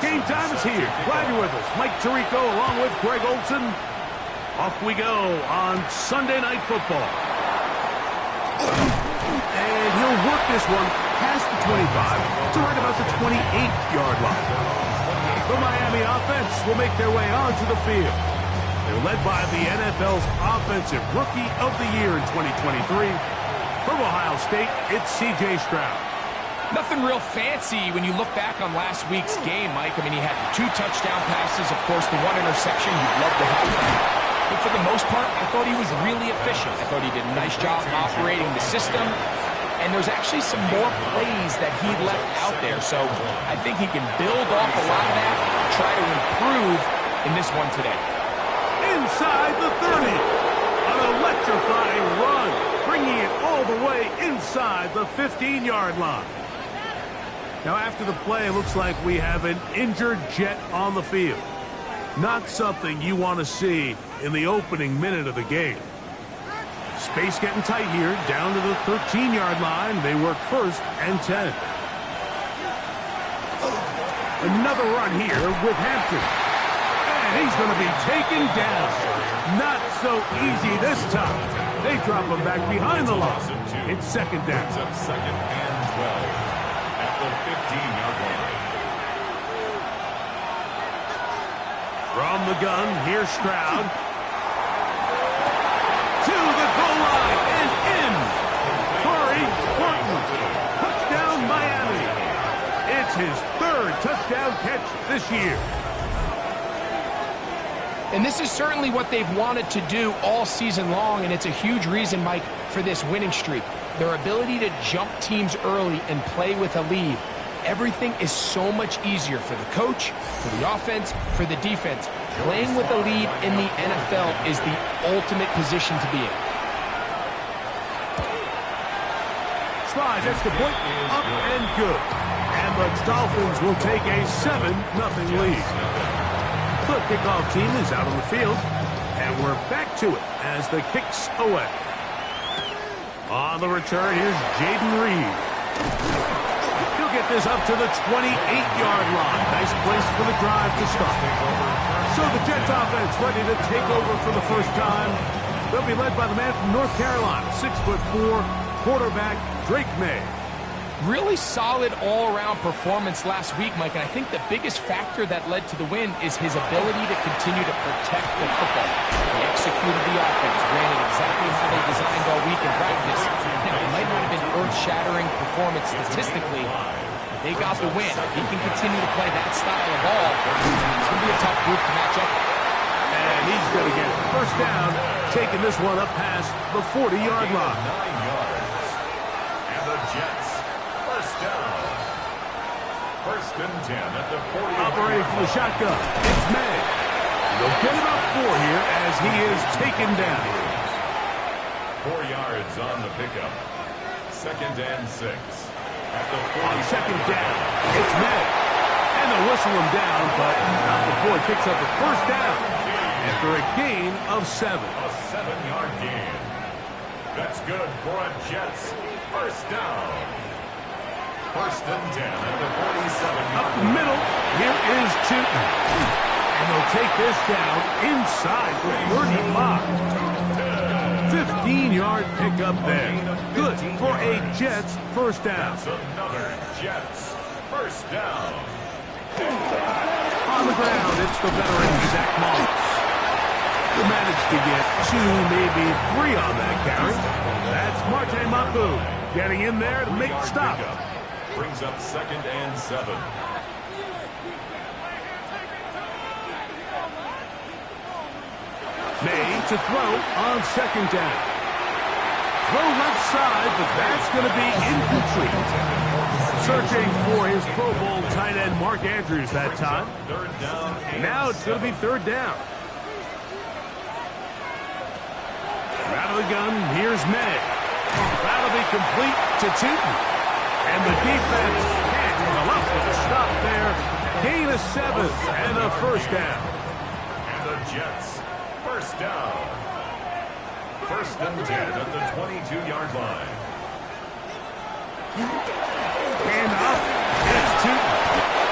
Game time is here. Glad you're with us. Mike Tirico along with Greg Olson. Off we go on Sunday Night Football. And he'll work this one past the 25 to right about the 28-yard line. The Miami offense will make their way onto the field. They're led by the NFL's Offensive Rookie of the Year in 2023. From Ohio State, it's C.J. Stroud. Nothing real fancy when you look back on last week's game, Mike. I mean, he had 2 touchdown passes, of course, the 1 interception. You'd love to have that. But for the most part, I thought he was really efficient. I thought he did a nice job operating the system. And there's actually some more plays that he left out there. So I think he can build off a lot of that, try to improve in this one today. Inside the 30. An electrifying run, bringing it all the way inside the 15-yard line. Now, after the play, it looks like we have an injured Jet on the field. Not something you want to see in the opening minute of the game. Space getting tight here, down to the 13-yard line. They work 1st and 10. Another run here with Hampton. And he's going to be taken down. Not so easy this time. They drop him back behind the line. It's 2nd down. It's up 2nd and 12 at the 15-yard line. From the gun, here's Stroud. To the goal line and in. Corey Horton. Touchdown, Miami. It's his 3rd touchdown catch this year. And this is certainly what they've wanted to do all season long, and it's a huge reason, Mike, for this winning streak. Their ability to jump teams early and play with a lead. Everything is so much easier for the coach, for the offense, for the defense. Playing with a lead in the NFL is the ultimate position to be in. Slides extra point, up and good. And the Dolphins will take a 7-0 lead. The kickoff team is out on the field, and we're back to it as the kick's away. On the return, here's Jaden Reed. He'll get this up to the 28-yard line. Nice place for the drive to start. So the Jets offense ready to take over for the first time. They'll be led by the man from North Carolina, 6'4", quarterback Drake May. Really solid all-around performance last week, Mike, and I think the biggest factor that led to the win is his ability to continue to protect the football. He executed the offense, ran it exactly how they designed all week in practice. It might not have been earth-shattering performance statistically, but they got the win. If he can continue to play that style of ball, it's going to be a tough group to match up. And he's going to get 1st down, taking this one up past the 40-yard line. 9 yards. And the Jets. 1st down. 1st and 10 at the 40. Operating for the shotgun. It's May. They'll get about 4 here as he is taken down. 4 yards on the pickup. 2nd and 6 at the 40. On 2nd down, it's May. And they'll whistle him down, but not before he picks up the 1st down after a gain of 7. A 7-yard gain. That's good for a Jets 1st down. 1st and 10 at the 47. Up the middle, here is Tootin. And they'll take this down inside the 35. 15-yard pickup there. Good for a Jets 1st down. That's another Jets 1st down. On the ground, it's the veteran Zach Moss. He managed to get 2, maybe 3 on that carry. That's Marte Mapu getting in there to make the stop. Brings up 2nd and 7. May to throw on 2nd down. Throw left side, but that's going to be incomplete. Searching for his Pro Bowl tight end Mark Andrews that time. 3rd down. Now it's going to be 3rd down. Out of the gun, here's May. That'll be complete to Tootin. And the defense can't come up with a stop there. Gain of 7 and a 1st down. And the Jets 1st down. 1st and 10 at the 22-yard line. And up. It's Tootin.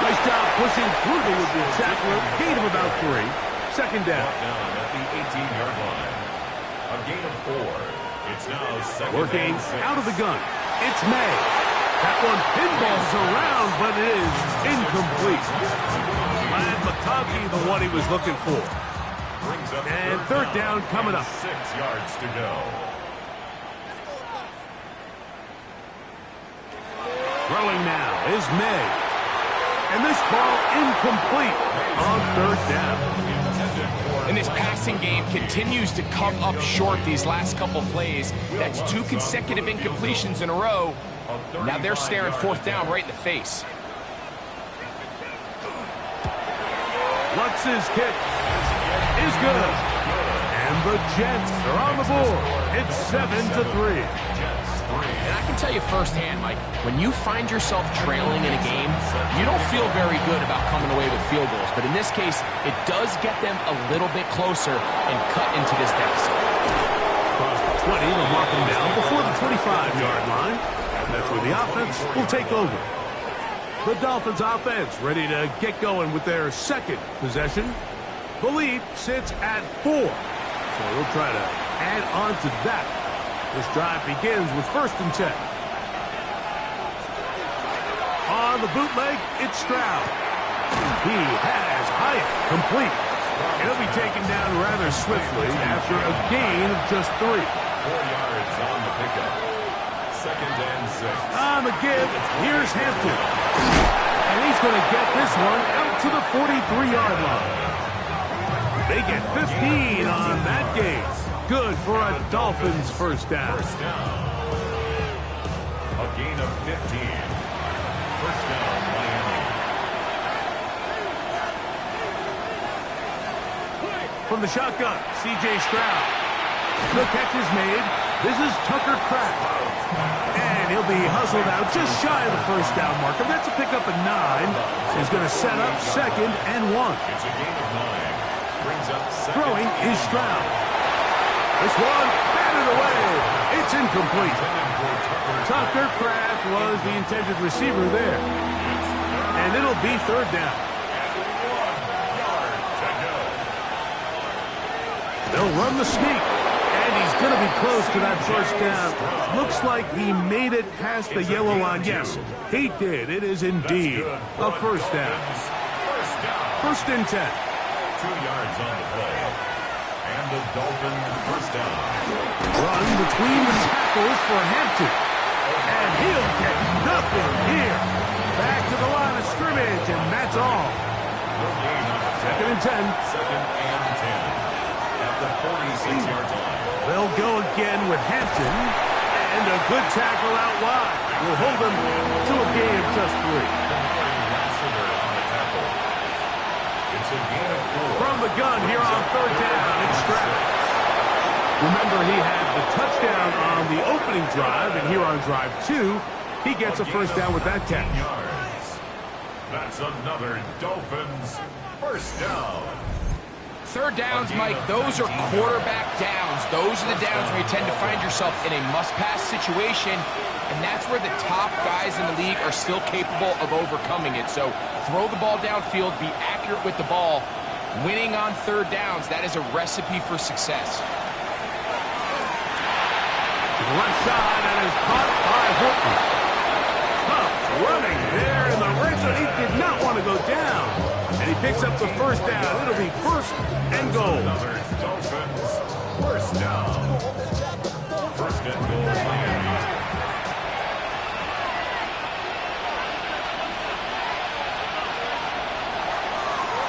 Nice job Pushing through the would-be tackler. Gain of about 3. Second down. Down at the 18-yard line. A gain of 4. It's now second Working and 6. out of the gun. It's May. That one pinballs around, but it is incomplete. Glad McConkey, the one he was looking for. Brings up And third down coming up. 6 yards to go. Throwing now is May. And this ball incomplete on third down. And this passing game continues to come up short these last couple plays. That's 2 consecutive incompletions in a row. Now they're staring fourth down right in the face. Lutz's kick is good. And the Jets are on the board. It's 7-3. And I can tell you firsthand, Mike, when you find yourself trailing in a game, you don't feel very good about coming away with field goals. But in this case, it does get them a little bit closer and cut into this deficit. Across the 20, they'll mark them down before the 25-yard line. And that's where the offense will take over. The Dolphins offense ready to get going with their second possession. The lead sits at 4. So we'll try to add on to that. This drive begins with 1st and 10. On the bootleg, it's Stroud. He has Hyatt complete. And he'll be taken down rather swiftly after a gain of just 3. 4 yards on the pickup. Second and 6. On the give, here's Hampton. And he's going to get this one out to the 43-yard line. They get 15 on that gain. Good for a Dolphins first down. First down. A gain of 15. First down, Miami. From the shotgun, C.J. Stroud. The catch is made. This is Tucker Kraft. And he'll be hustled out just shy of the first down marker. That's a pickup of 9. He's going to set up 2nd and 1. It's a gain of 9. Brings up second. Throwing is Stroud. This one, batted away. It's incomplete. Tucker Kraft was the intended receiver there. And it'll be third down. 1 yard to go. They'll run the sneak. And he's going to be close to that first down. Looks like he made it past the yellow line. Yes, he did. It is indeed a first down. First and 10. 2 yards on the play. And the Dolphins first down. Run between the tackles for Hampton. And he'll get nothing here. Back to the line of scrimmage, and that's all. Second and 10. Second and 10. At the 46-yard line. They'll go again with Hampton. And a good tackle out wide. Will hold them to a gain of just 3. It's a gain of 4. From the gun here on third down, it's Stroud. Remember, he had the touchdown on the opening drive, and here on drive 2, he gets a first down with that catch. Yards. That's another Dolphins first down. Third downs, Mike, those are quarterback downs. Those are the downs where you tend to find yourself in a must-pass situation, and that's where the top guys in the league are still capable of overcoming it. So throw the ball downfield, be accurate with the ball. Winning on third downs, that is a recipe for success. To the left side, and is caught by Horton. Tough running there in the red zone. He did not want to go down. And he picks up the first down. It'll be 1st and goal. Another Dolphins first down. 1st and goal, Miami.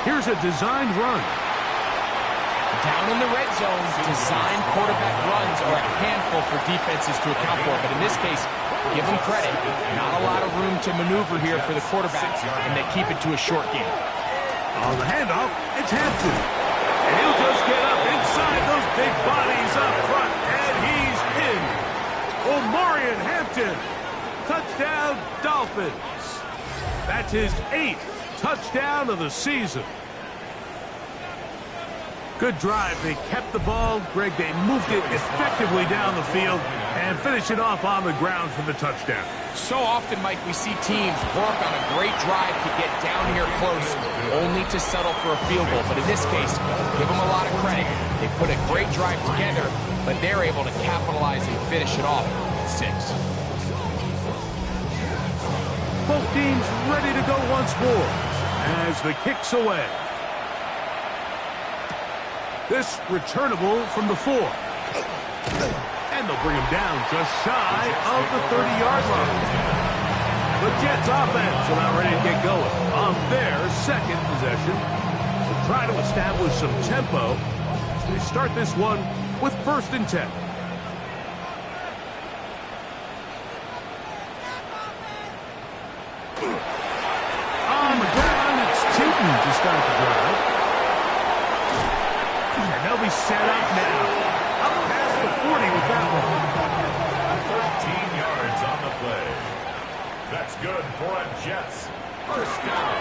Here's a designed run. Down in the red zone, designed quarterback runs are a handful for defenses to account for. But in this case, give them credit. Not a lot of room to maneuver here for the quarterback, and they keep it to a short game. On the handoff, it's Hampton. And he'll just get up inside those big bodies up front. And he's in. Omarion Hampton. Touchdown, Dolphins. That's his 8th touchdown of the season. Good drive. They kept the ball. Greg, they moved it effectively down the field. And finish it off on the ground for the touchdown. So often, Mike, we see teams work on a great drive to get down here close, only to settle for a field goal. But in this case, give them a lot of credit. They put a great drive together, but they're able to capitalize and finish it off with 6. Both teams ready to go once more as the kick's away. This returnable from the 4. And they'll bring him down just shy of the 30-yard line. The Jets offense about ready to get going on their second possession. They'll try to establish some tempo as they start this one with 1st and 10. On the ground, it's Tootin to start the drive. And they'll be set up now. Up past the 40 with that one. 13 yards on the play. That's good for a Jets. 1st down.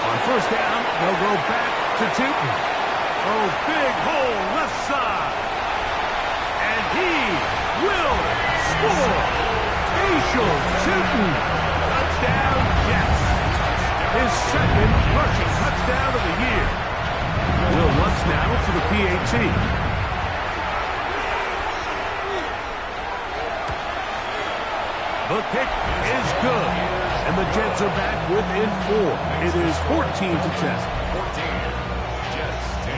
On 1st down, they'll go back to Tootin. Oh, big hole left side. And he will score. Facial Tootin. Touchdown, Jets. His 2nd rushing touchdown of the year. Will Lutz now for the PAT. The kick is good, and the Jets are back within 4. It is 14 to 10. 14. Jets 10.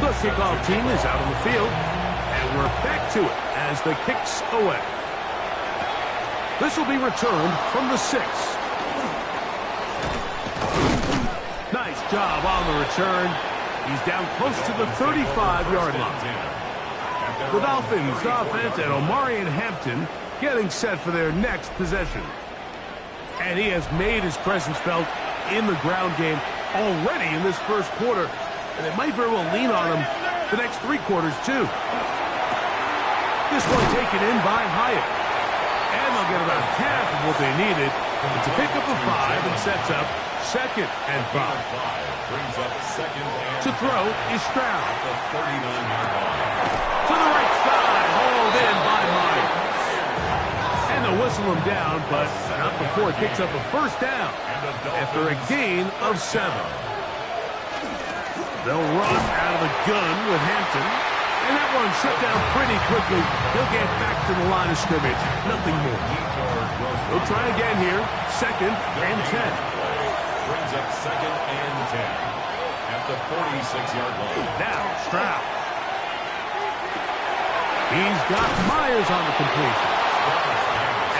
The kickoff team is out on the field, and we're back to it as the kick's away. This will be returned from the 6. Nice job on the return. He's down close to the 35-yard line. The Dolphins offense and Omarion Hampton getting set for their next possession. And he has made his presence felt in the ground game already in this 1st quarter. And they might very well lean on him the next 3 quarters, too. This one taken in by Hyatt. And they'll get about half of what they needed. It's a pickup of 5 and sets up 2nd and 5. Brings up 2nd and to throw is Stroud. At the 39-yard line. To the right side, hauled in by Myers. And they'll whistle him down, but not before it picks up a 1st down after a gain of 7. They'll run out of the gun with Hampton. And that one shut down pretty quickly. He'll get back to the line of scrimmage. Nothing more. They'll try again here. 2nd and 10. Brings up 2nd and 10 at the 46-yard line. Now Stroud. He's got Myers on the completion.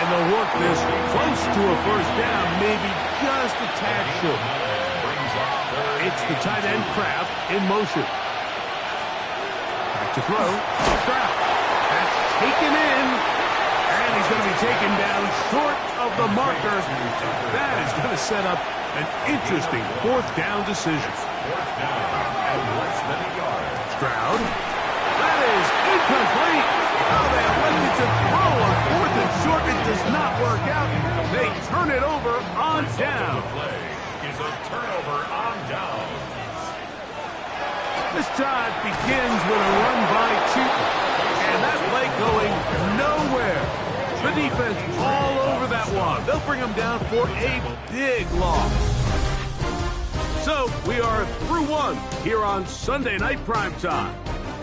And they'll work this close to a 1st down, maybe just a tad short. It's the tight end Kraft in motion. Back to throw. Stroud. That's taken in. And he's going to be taken down short of the marker. That is going to set up an interesting 4th down decision. 4th down and less than a yard. Stroud. That is incomplete. Oh, they elected to throw on 4th and short. It does not work out. They turn it over on down. The play is a turnover on down. This drive begins with a run by Tootin. And that play going nowhere. The defense all over that one. They'll bring him down for a big loss. So we are through 1 here on Sunday Night Primetime.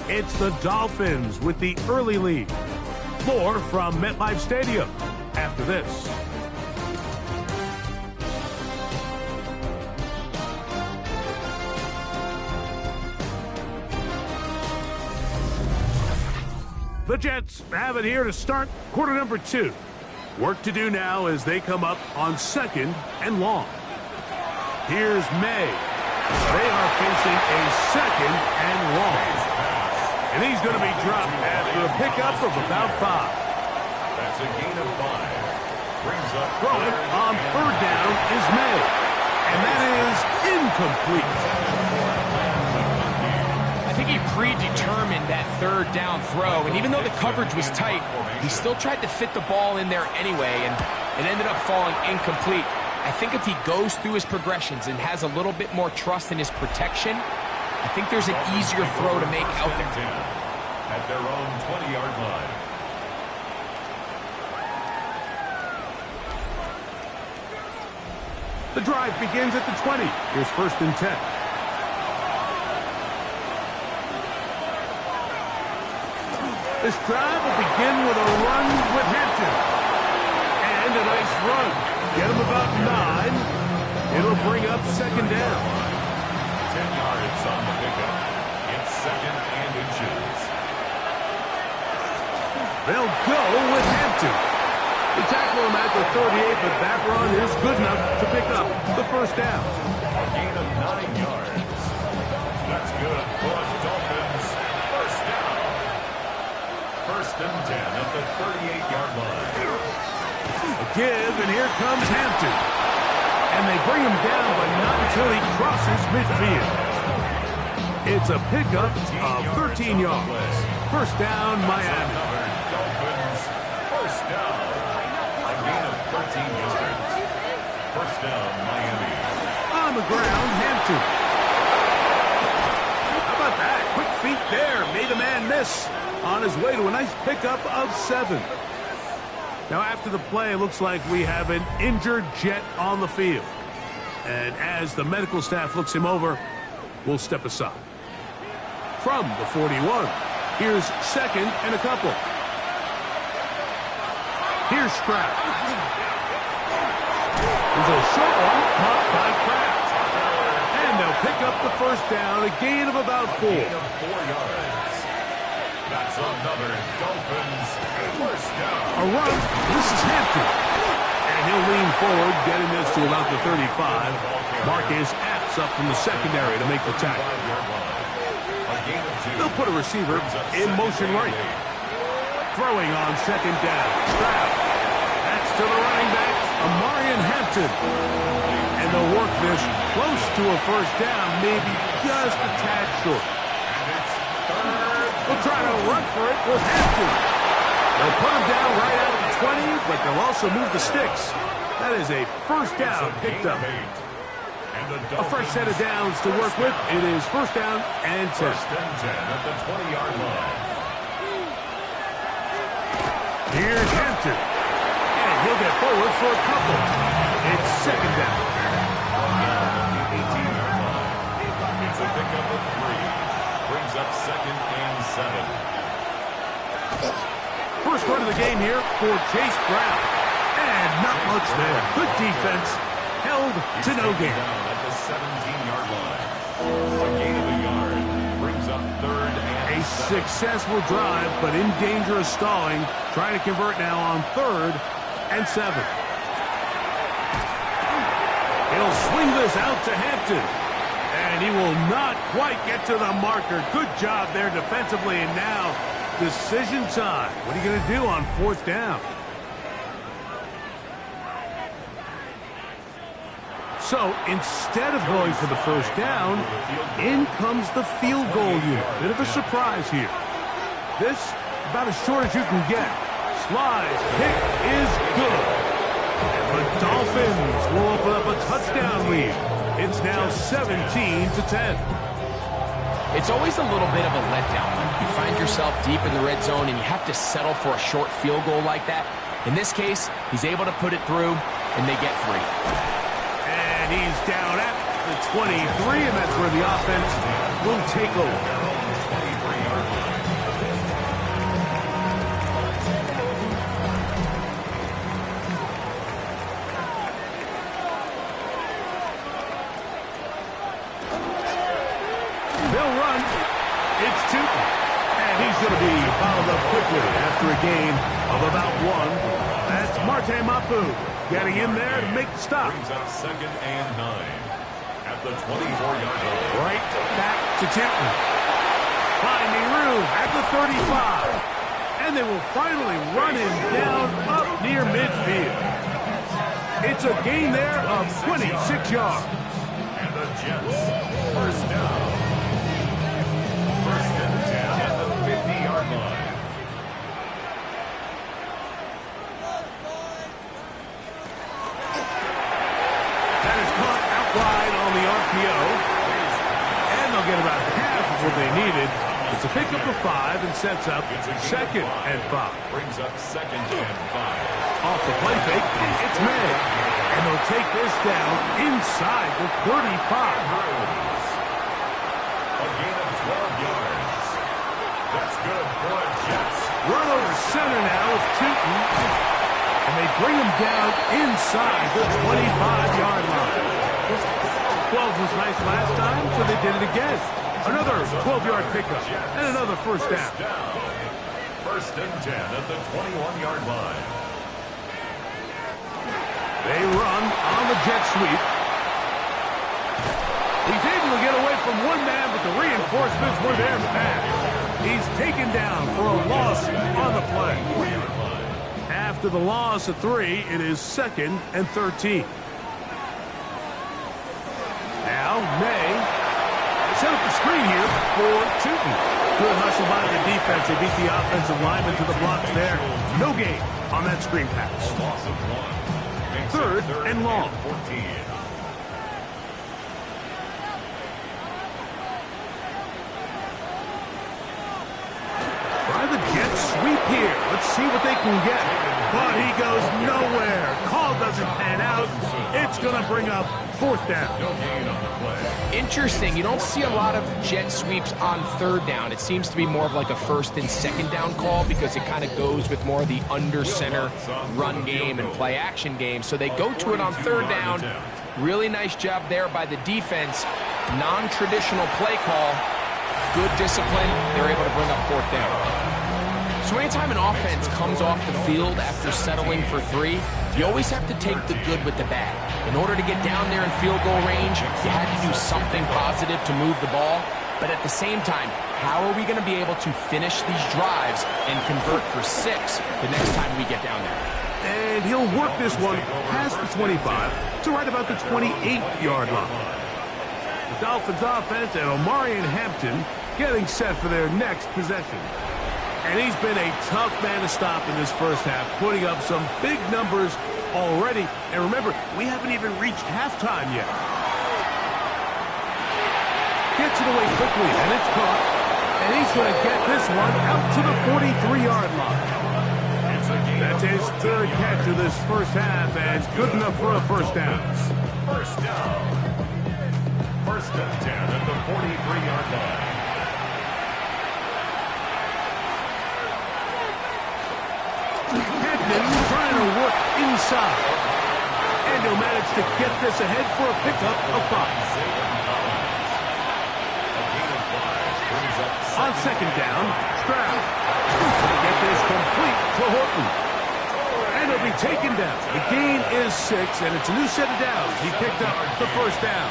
It's the Dolphins with the early lead. More from MetLife Stadium after this. The Jets have it here to start quarter number 2. Work to do now as they come up on 2nd and long. Here's May. They are facing a 2nd and long. And he's going to be dropped after a pickup of about 5. That's a gain of 5. Brings up Throwing on 3rd down is May. And that is incomplete. I think he predetermined that 3rd down throw, and even though the coverage was tight, he still tried to fit the ball in there anyway, and it ended up falling incomplete. I think if he goes through his progressions and has a little bit more trust in his protection, I think there's an easier throw to make out there. At their own 20-yard line. The drive begins at the 20. Here's 1st and 10. This drive will begin with a run with Hampton. And a nice run. Get him about 9. It'll bring up 2nd down. 10 yards on the pickup. It's 2nd and inches. They'll go with Hampton. They tackle him at the 38, but that run is good enough to pick up the 1st down. A gain of 9 yards. That's good for the Dolphins. 1st down. 1st and 10 at the 38-yard line. A give, and here comes Hampton. And they bring him down, but not until he crosses midfield. It's a pickup of 13 yards. 1st down, Miami. Dolphins, 1st down. A gain of 13 yards. 1st down, Miami. On the ground, Hampton. How about that? Quick feet there. Made a man miss. On his way to a nice pickup of 7. Now, after the play, it looks like we have an injured Jet on the field. And as the medical staff looks him over, we'll step aside. From the 41, here's 2nd and a couple. Here's Stroud. There's a short one caught by Kraft. And they'll pick up the 1st down, a gain of about 4. Gain of 4 yards. That's another Dolphins 1st down. A run. This is Hampton. And he'll lean forward, getting this to about the 35. Marcus Apps up from the secondary to make the tackle. They'll put a receiver in motion right. Throwing on 2nd down. Stroud. That's to the running back, Amarian Hampton. And they'll work this close to a 1st down, maybe just a tad short. They'll try to run for it with Hampton. They'll put him down right out of the 20, but they'll also move the sticks. That is a 1st down picked up. A fresh set of downs to work with. It is 1st down and 10. 1st and 10 at the 20-yard line. Here's Hampton. And he'll get forward for a couple. It's 2nd down. At the 18-yard line. It's a pickup of 3. Brings up 2nd and 7. First run of the game here for Chase Brown. And not much there. Good defense. Held to no gain. Down at the 17-yard line. A gain of a yard. Brings up 3rd and A 7. successful drive, but in danger of stalling. Trying to convert now on 3rd and 7. He'll swing this out to Hampton. And he will not quite get to the marker. Good job there defensively. And now, decision time. What are you going to do on 4th down? So, instead of going for the 1st down, in comes the field goal unit. Bit of a surprise here. This, about as short as you can get. Slides, pick is good. And the Dolphins will open up a touchdown lead. It's now 17-10. It's always a little bit of a letdown when you find yourself deep in the red zone and you have to settle for a short field goal like that. In this case, he's able to put it through, and they get 3. And he's down at the 23, and that's where the offense will take over. They'll run. It's Tootin. And he's going to be followed up quickly after a gain of about 1. That's Marte Mapu getting in there to make the stop. Brings up 2nd and 9 at the 24-yard line. Right back to Tootin. Finding room at the 35. And they will finally run him down up near midfield. It's a gain there of 26 yards. And the Jets, 1st down. 1st and 10 at the 50-yard line. That is caught out wide on the RPO. And they'll get about what they needed. It's a pickup of 5 and sets up 2nd and 5. Brings up 2nd and 5. Off the play fake, it's May. And they'll take this down inside the 35. A gain of 12 yards. That's good for a Jets. Run over center now with Tootin. And they bring him down inside the 25-yard line. 12 was nice last time, so they did it again. Another 12-yard pickup and another first down. 1st and 10 at the 21-yard line. They run on the jet sweep. He's able to get away from one man, but the reinforcements were there fast. He's taken down for a loss on the play. After the loss of 3, it is 2nd and 13. Now, May set up the screen here for Tootin. Good hustle by the defense. They beat the offensive lineman to the blocks there. No gain on that screen pass. Loss of 1. 3rd and long. 14. Try the jet sweep here. Let's see what they can get. But he goes nowhere. Call doesn't pan out. It's going to bring up 4th down. No gain on the play. Interesting. You don't see a lot of jet sweeps on 3rd down. It seems to be more of like a 1st and 2nd down call because it kind of goes with more of the under center run game and play action game. So they go to it on 3rd down. Really nice job there by the defense. Non-traditional play call. Good discipline. They're able to bring up 4th down. So anytime an offense comes off the field after settling for 3, you always have to take the good with the bad. In order to get down there in field goal range, you had to do something positive to move the ball. But at the same time, how are we going to be able to finish these drives and convert for 6 the next time we get down there? And he'll work this one past the 25 to right about the 28-yard line. The Dolphins offense and Omarion Hampton getting set for their next possession. And he's been a tough man to stop in this first half, putting up some big numbers already. And remember, we haven't even reached halftime yet. Gets it away quickly, and it's caught. And he's going to get this one out to the 43-yard line. That's his 3rd catch of this first half, and good enough for a first down. First down. 1st and 10 at the 43-yard line. Trying to work inside. And he'll manage to get this ahead for a pickup of 5. On 2nd down, Stroud. They get this complete to Horton. And he'll be taken down. The gain is 6, and it's a new set of downs. He picked up the first down.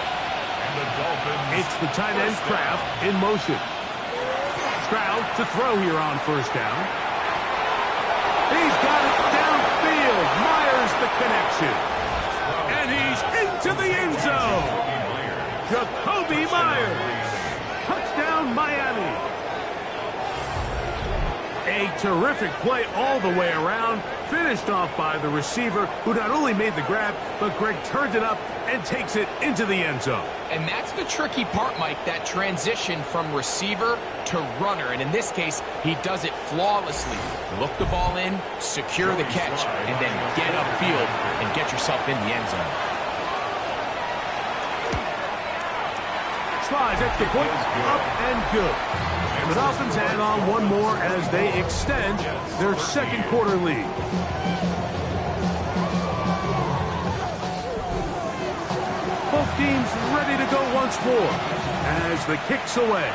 It's the tight end Kraft in motion. Stroud to throw here on first down. He's got it downfield. Myers the connection. And he's into the end zone. Jacoby Myers. Touchdown, Miami. A terrific play all the way around. Finished off by the receiver, who not only made the grab, but Greg turned it up and takes it into the end zone. And that's the tricky part, Mike, that transition from receiver to runner. And in this case, he does it flawlessly. Look the ball in, secure the catch, and then get upfield and get yourself in the end zone. Slides extra point, up and good. And the Dolphins add on one more as they extend their 2nd quarter lead. Both teams ready to go once more as the kick's away.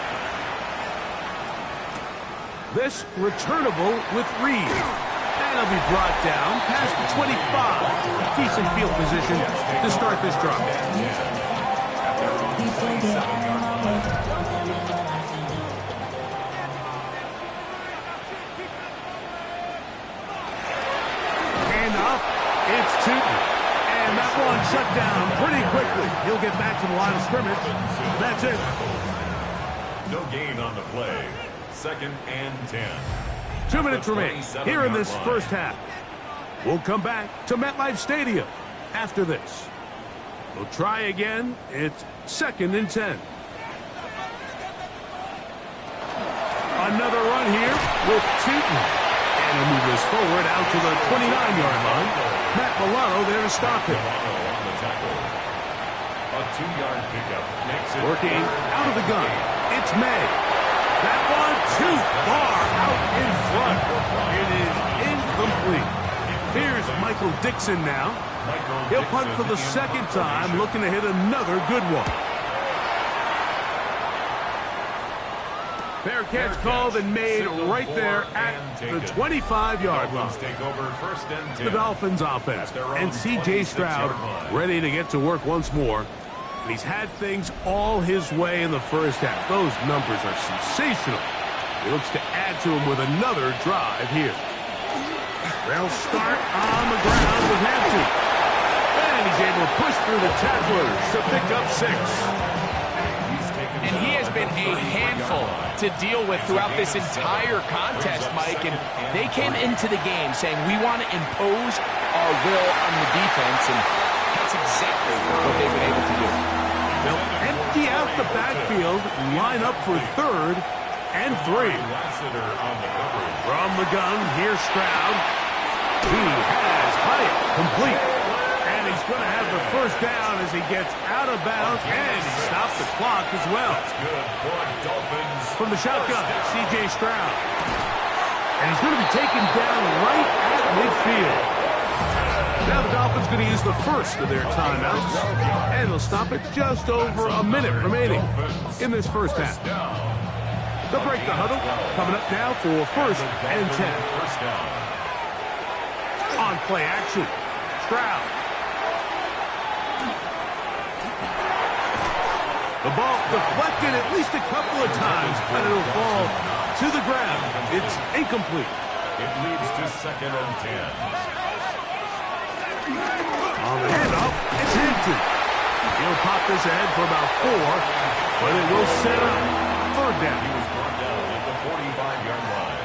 This returnable with Reed. And he'll be brought down past the 25. Decent field position to start this drive. It's Tootin. And that one shut down pretty quickly. He'll get back to the line of scrimmage. That's it. No gain on the play. 2nd and 10. 2 minutes remain here in this first half. We'll come back to MetLife Stadium after this. We'll try again. It's 2nd and 10. another run here with Cheaton. And he'll move this forward out to the 29-yard line. Matt Milano there to stop him. A 2-yard pickup makes it working out of the gun. It's May. That one too far out in front. It is incomplete. Here's Michael Dixon now. He'll punt for the second time, looking to hit another good one. Fair catch called and made right there at the 25-yard line. The Dolphins offense and C.J. Stroud ready to get to work once more. And he's had things all his way in the first half. Those numbers are sensational. He looks to add to them with another drive here. They'll start on the ground with Hampton. And he's able to push through the tacklers to pick up 6. And he has been a handful to deal with throughout this entire contest, Mike. And they came into the game saying, we want to impose our will on the defense. And that's exactly what they've been able to do. They'll empty out the backfield, line up for 3rd and 3. From the gun, here's Stroud. He has Hyatt complete. And he's going to have the first down as he gets out of bounds, and he stops the clock as well. From the shotgun, C.J. Stroud. And he's going to be taken down right at midfield. Now the Dolphins going to use the first of their timeouts, and they'll stop it just over a minute remaining in this first half. They'll break the huddle, coming up now for 1st and 10. On play action, Stroud. The ball deflected at least a couple of times, but it'll fall to the ground. It's incomplete. It leads to 2nd and 10. On the handoff, it's Hampton. He'll pop this ahead for about 4, but it will set up 3rd down. He was brought down at the 45-yard line.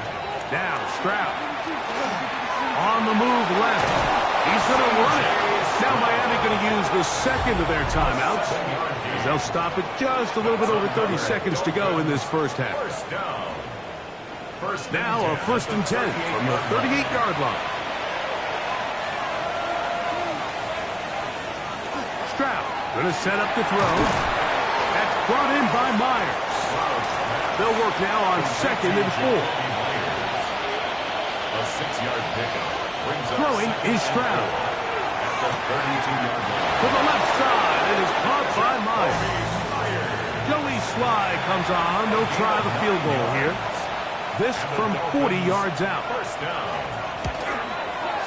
Now Stroud. On the move left. He's going to run it. Now Miami going to use the second of their timeouts. They'll stop it just a little bit over 30 seconds to go in this first half. Now a 1st and 10 from the 38-yard line. Stroud going to set up the throw. That's brought in by Myers. They'll work now on 2nd and 4. A 6-yard pickup. Throwing is Stroud. At the 32-yard line. To the left side, it is caught by Myers. Joey Sly comes on. They'll try the field goal here. This from 40 yards out. First down.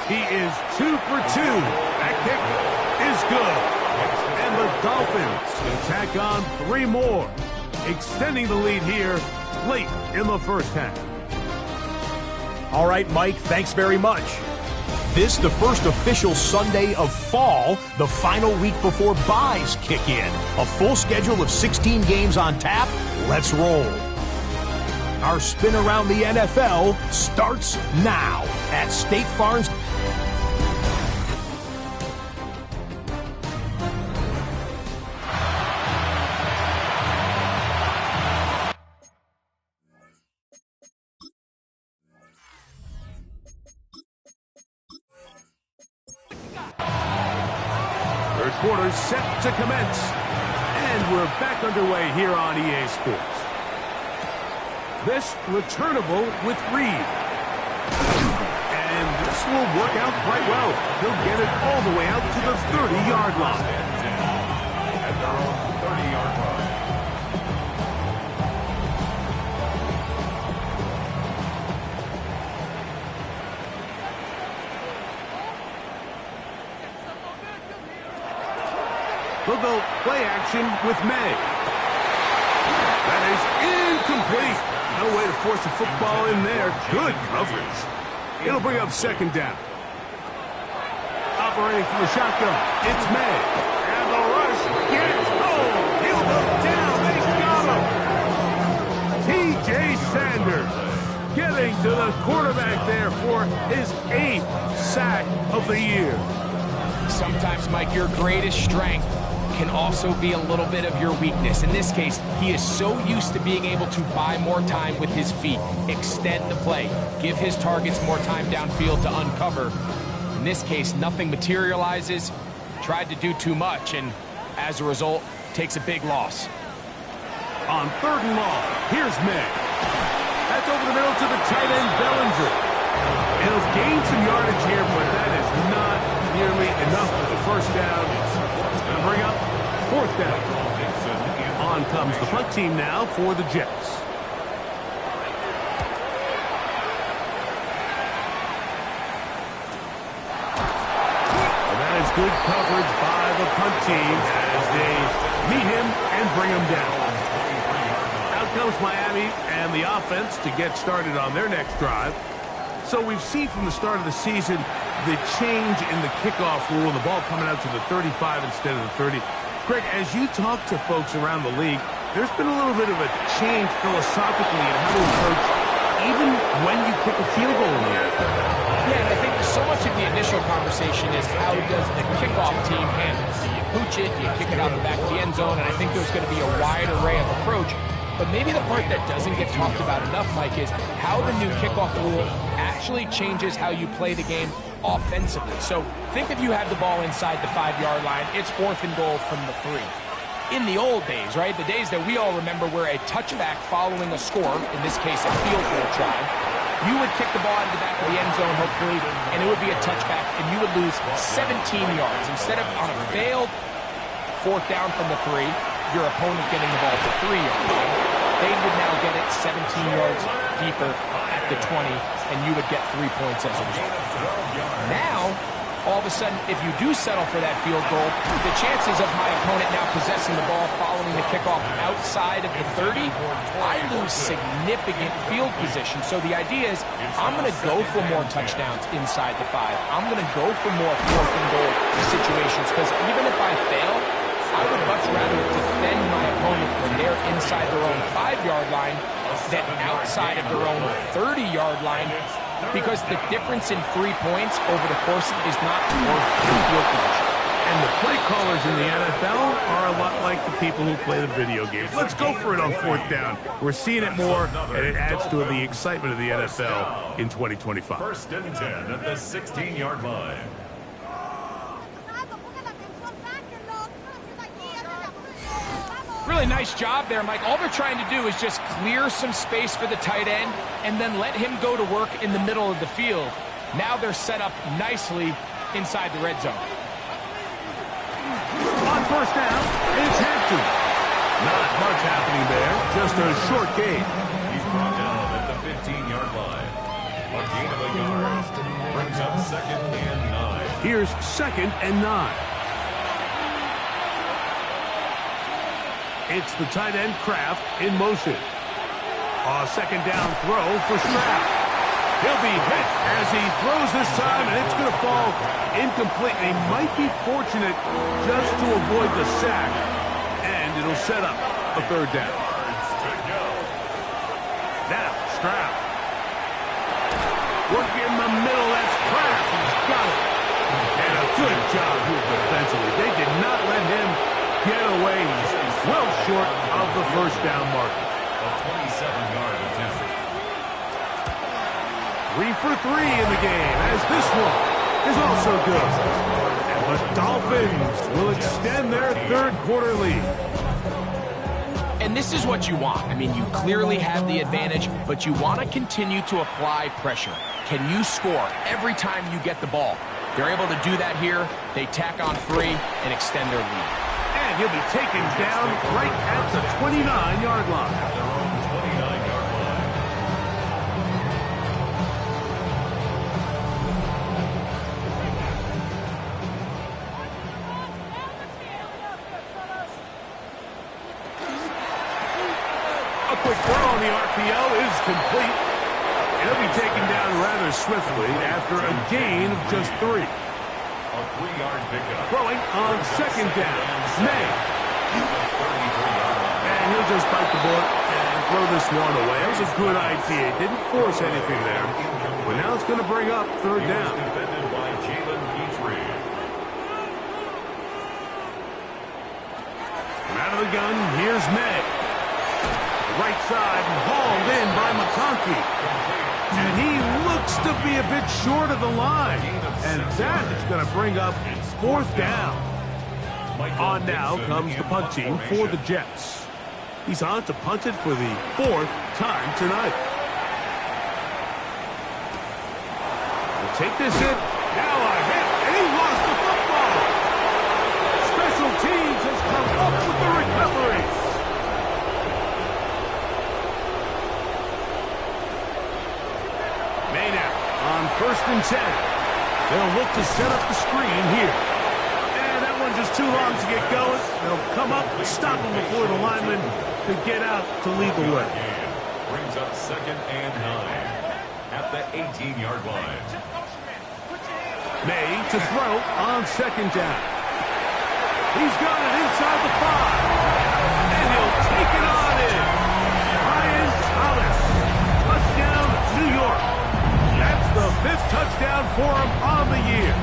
He is 2 for 2. That kick is good. And the Dolphins can tack on 3 more, extending the lead here late in the first half. All right, Mike, thanks very much. This the first official Sunday of fall, the final week before byes kick in. A full schedule of 16 games on tap. Let's roll. Our spin around the NFL starts now at State Farm's. Quarter set to commence, and we're back underway here on EA Sports. This returnable with Reed, and this will work out quite well. He'll get it all the way out to the 30-yard line. At their own 30-yard line. They'll go play action with May. That is incomplete. No way to force the football in there. Good coverage. It'll bring up 2nd down. Operating from the shotgun, it's May. And the rush gets home. He'll go down. They got him. T.J. Sanders getting to the quarterback there for his 8th sack of the year. Sometimes, Mike, your greatest strength can also be a little bit of your weakness. In this case, he is so used to being able to buy more time with his feet, extend the play, give his targets more time downfield to uncover. In this case, nothing materializes, tried to do too much, and as a result, takes a big loss. On 3rd and long, here's May. That's over the middle to the tight end, Bellinger. And he'll gain some yardage here, but that is not nearly enough for the first down. It's going to bring up 4th down. On comes the punt team now for the Jets. And that is good coverage by the punt team as they meet him and bring him down. Out comes Miami and the offense to get started on their next drive. So we've seen from the start of the season the change in the kickoff rule and the ball coming out to the 35 instead of the 30. Greg, as you talk to folks around the league, there's been a little bit of a change philosophically in how to approach even when you kick a field goal in the NFL. Yeah, and I think so much of the initial conversation is how does the kickoff team handle it? Do you pooch it? Do you kick it out the back of the end zone? And I think there's going to be a wide array of approach. But maybe the part that doesn't get talked about enough, Mike, is how the new kickoff rule actually changes how you play the game offensively. So think if you have the ball inside the 5-yard line, it's 4th and goal from the 3. In the old days, right, the days that we all remember where a touchback following a score, in this case a field goal try, you would kick the ball into the back of the end zone, hopefully, and it would be a touchback, and you would lose 17 yards. Instead of on a failed 4th down from the 3, your opponent getting the ball at the 3-yard line, they would now get it 17 yards deeper at the 20, and you would get 3 points as a result. Now, all of a sudden, if you do settle for that field goal, the chances of my opponent now possessing the ball following the kickoff outside of the 30, I lose significant field position. So the idea is I'm going to go for more touchdowns inside the 5. I'm going to go for more 4th and goal situations because even if I fail, I would much rather defend my opponent when they're inside their own 5-yard line than outside of their own 30-yard line, because the difference in 3 points over the course is not worth the field position. And the play callers in the NFL are a lot like the people who play the video games. Let's go for it on 4th down. We're seeing it more, and it adds to the excitement of the NFL in 2025. 1st and 10 at the 16-yard line. Really nice job there, Mike. All they're trying to do is just clear some space for the tight end and then let him go to work in the middle of the field. Now they're set up nicely inside the red zone. On 1st down, it's Hampton. Not much happening there, just a short gain. He's brought down at the 15-yard line. A gain of a yard brings up 2nd and 9. Here's 2nd and 9. It's the tight end, Kraft, in motion. A 2nd down throw for Stroud. He'll be hit as he throws this time, and it's going to fall incomplete. He might be fortunate just to avoid the sack, and it'll set up a 3rd down. Now, Stroud. Working in the middle, that's Kraft. He's got it. And a good job here defensively. They did not let him get away. He's well short of the 1st down marker. A 27-yard attempt. 3 for 3 in the game, as this one is also good. And the Dolphins will extend their 3rd quarter lead. And this is what you want. I mean, you clearly have the advantage, but you want to continue to apply pressure. Can you score every time you get the ball? They're able to do that here. They tack on 3 and extend their lead. And he'll be taken down right at the 29-yard line. A quick throw on the RPO is complete. And he'll be taken down rather swiftly after a gain of just 3. A 3-yard pickup. Throwing on 2nd down. May. And he'll just bite the bullet and throw this one away. It was a good idea. Didn't force anything there. But now it's going to bring up 3rd down. Out of the gun, here's May. Right side hauled in by McConkey. And he looks to be a bit short of the line. And that is going to bring up 4th down. On now comes the punt team for the Jets. He's on to punt it for the 4th time tonight. He'll take this in. Now a hit, and he lost the football. Special teams has come up with the recovery. Maynard on 1st and 10. They'll look to set up the screen here. And that one's just too long to get going. They'll come up and stop him before the lineman could get out to lead the way. Brings up 2nd and 9 at the 18-yard line. May to throw on 2nd down. He's got it inside the 5. And he'll take it on in. Ryan Thomas. Touchdown, New York. That's the 5th touchdown for him on the year.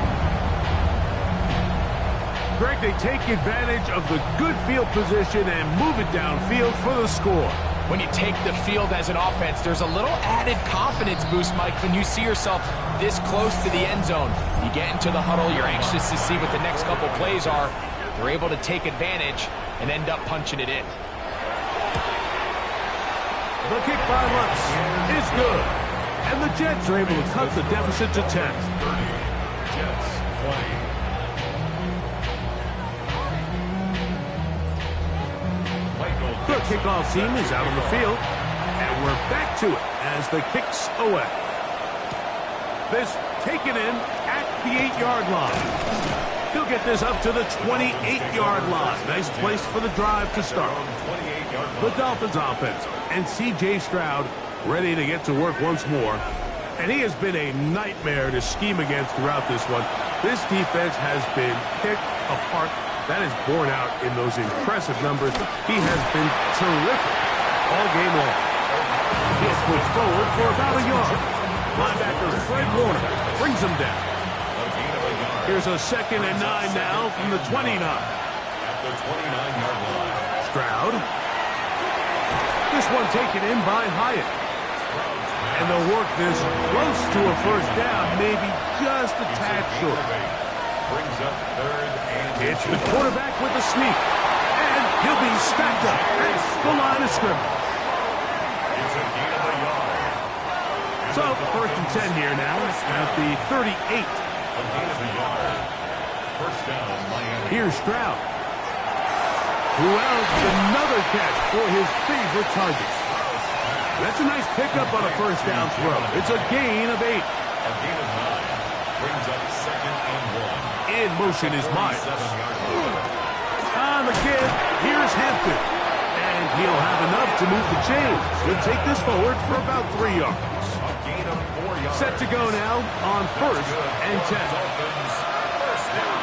Greg, they take advantage of the good field position and move it downfield for the score. When you take the field as an offense, there's a little added confidence boost, Mike, when you see yourself this close to the end zone. You get into the huddle, you're anxious to see what the next couple plays are. They're able to take advantage and end up punching it in. The kick by Lutz is good. And the Jets are able to cut the deficit to 10. 30. Jets 20. The kickoff team is out on the field, and we're back to it as the kick's away. This taken in at the 8-yard line. He'll get this up to the 28-yard line. Nice place for the drive to start. The Dolphins offense and C.J. Stroud ready to get to work once more. And he has been a nightmare to scheme against throughout this one. This defense has been picked apart. That is borne out in those impressive numbers. He has been terrific all game long. He is pushed forward for about a yard. Linebacker Fred Warner brings him down. Here's a 2nd and 9 now from the 29. At the 29-yard line. Stroud. This one taken in by Hyatt. And they'll work this close to a 1st down, maybe just a tad short. Brings up 3rd and It's the quarterback with the sneak. And he'll be stacked up at the line of scrimmage. It's a gain of a yard. So, 1st and 10 here now at the 38. A gain of a yard. 1st down, Miami. Here's Stroud. Who else? Another catch for his favorite target. That's a nice pickup on a 1st down throw. It's a gain of 8. A gain of 9. Brings up 2nd and 1. In motion is Myers. 7-yard line. On the give, here's Hampton. And he'll have enough to move the chains. He'll take this forward for about 3 yards. A gain of 4 yards. Set to go now on 1st and 10. Dolphins, 1st down.